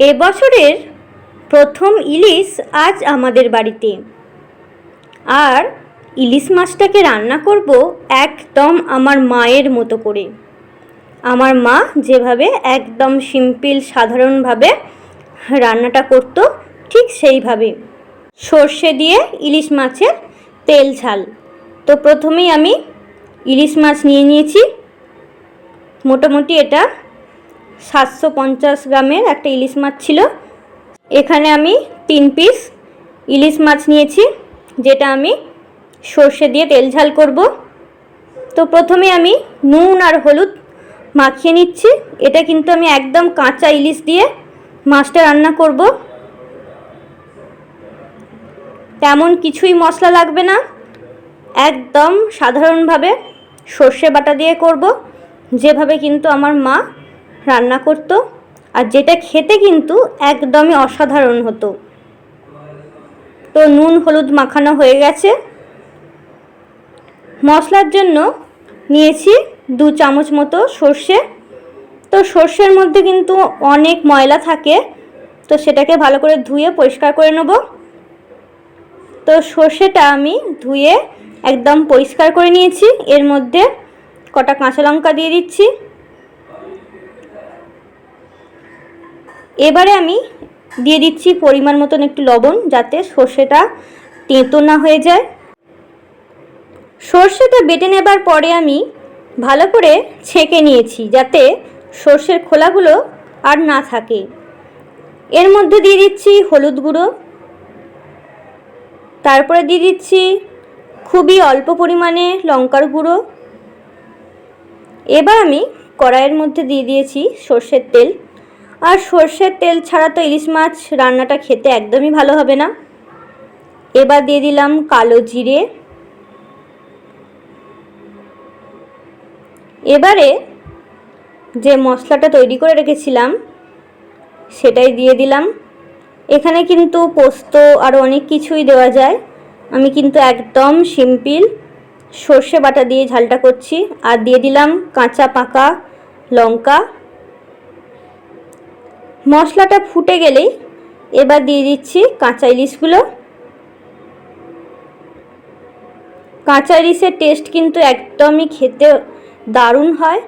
এবছরের প্রথম ইলিশ আজ আমাদের বাড়িতে। আর ইলিশ মাছটাকে রান্না করব একদম আমার মায়ের মতো করে। আমার মা যেভাবে একদম সিম্পল সাধারণভাবে রান্নাটা করতো ঠিক সেইভাবে, সর্ষে দিয়ে ইলিশ মাছের তেল ঝাল। তো প্রথমেই আমি ইলিশ মাছ নিয়ে নিয়েছি। মোটামুটি এটা 750 গ্রামের একটা ইলিশ মাছ ছিল। এখানে আমি 3 পিস ইলিশ মাছ নিয়েছি, যেটা আমি সর্ষে দিয়ে তেল ঝাল করব। তো প্রথমে আমি নুন আর হলুদ মাখিয়ে নিচ্ছি। এটা কিন্তু আমি একদম কাঁচা ইলিশ দিয়ে মাছটা রান্না করব, তেমন কিছুই মশলা লাগবে না, একদম সাধারণভাবে সর্ষে বাটা দিয়ে করব, যেভাবে কিন্তু আমার মা রান্না করতো, আর যেটা খেতে কিন্তু একদমই অসাধারণ হতো। তো নুন হলুদ মাখানো হয়ে গেছে। মশলার জন্য নিয়েছি 2 চামচ মতো সর্ষে। তো সর্ষের মধ্যে কিন্তু অনেক ময়লা থাকে, তো সেটাকে ভালো করে ধুয়ে পরিষ্কার করে নেব। তো সর্ষেটা আমি ধুয়ে একদম পরিষ্কার করে নিয়েছি। এর মধ্যে কটা কাঁচা লঙ্কা দিয়ে দিচ্ছি। এবারে আমি দিয়ে দিচ্ছি পরিমাণ মতন একটু লবণ, যাতে সর্ষেটা তেঁতো না হয়ে যায়। সর্ষেটা বেটে নেবার পরে আমি ভালো করে ছেঁকে নিয়েছি, যাতে সর্ষের খোলাগুলো আর না থাকে। এর মধ্যে দিয়ে দিচ্ছি হলুদ গুঁড়ো, তারপরে দিয়ে দিচ্ছি খুবই অল্প পরিমাণে লঙ্কার গুঁড়ো। এবার আমি কড়াইয়ের মধ্যে দিয়ে দিয়েছি সর্ষের তেল। আর সর্ষের তেল ছাড়া তো ইলিশ মাছ রান্নাটা খেতে একদমই ভালো হবে না। এবার দিয়ে দিলাম কালো জিরে। এবারে যে মশলাটা তৈরি করে রেখেছিলাম সেটাই দিয়ে দিলাম। এখানে কিন্তু পোস্ত আরও অনেক কিছুই দেওয়া যায়, আমি কিন্তু একদম সিম্পল সর্ষে বাটা দিয়ে ঝালটা করছি। আর দিয়ে দিলাম কাঁচা পাকা লঙ্কা। মশলাটা ফুটে গেলেই এবার দিয়ে দিচ্ছি কাঁচা ইলিশগুলো। কাঁচা ইলিশের টেস্ট কিন্তু একদমই খেতে দারুণ হয়,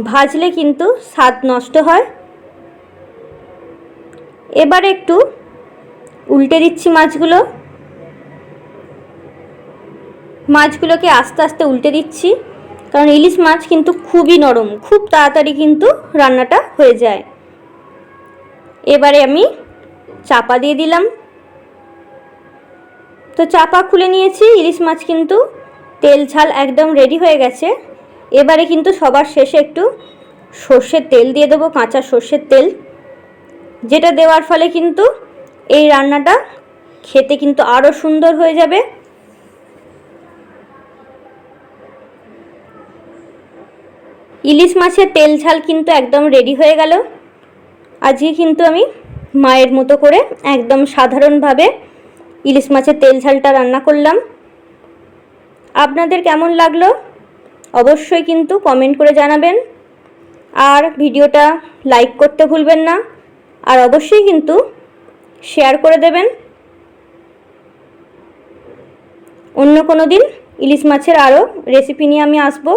ভাজলে কিন্তু স্বাদ নষ্ট হয়। এবার একটু উল্টে দিচ্ছি মাছগুলোকে আস্তে আস্তে উল্টে দিচ্ছি, কারণ ইলিশ মাছ কিন্তু খুবই নরম, খুব তাড়াতাড়ি কিন্তু রান্নাটা হয়ে যায়। এবারে আমি চাপা দিয়ে দিলাম। তো চাপা খুলে নিয়েছি। ইলিশ মাছ কিন্তু তেল ঝাল একদম রেডি হয়ে গেছে। এবারে কিন্তু সবার শেষে একটু সর্ষের তেল দিয়ে দেবো, কাঁচা সর্ষের তেল, যেটা দেওয়ার ফলে কিন্তু এই রান্নাটা খেতে কিন্তু আরও সুন্দর হয়ে যাবে। ইলিশ মাছের তেল ঝাল কিন্তু একদম রেডি হয়ে গেল। আজকে কিন্তু আমি মায়ের মতো করে একদম সাধারণভাবে ইলিশ মাছের তেল ঝালটা রান্না করলাম। আপনাদের কেমন লাগলো অবশ্যই কিন্তু কমেন্ট করে জানাবেন। আর ভিডিওটা লাইক করতে ভুলবেন না, আর অবশ্যই কিন্তু শেয়ার করে দেবেন। অন্য কোনো দিন ইলিশ মাছের আরও রেসিপি নিয়ে আমি আসবো।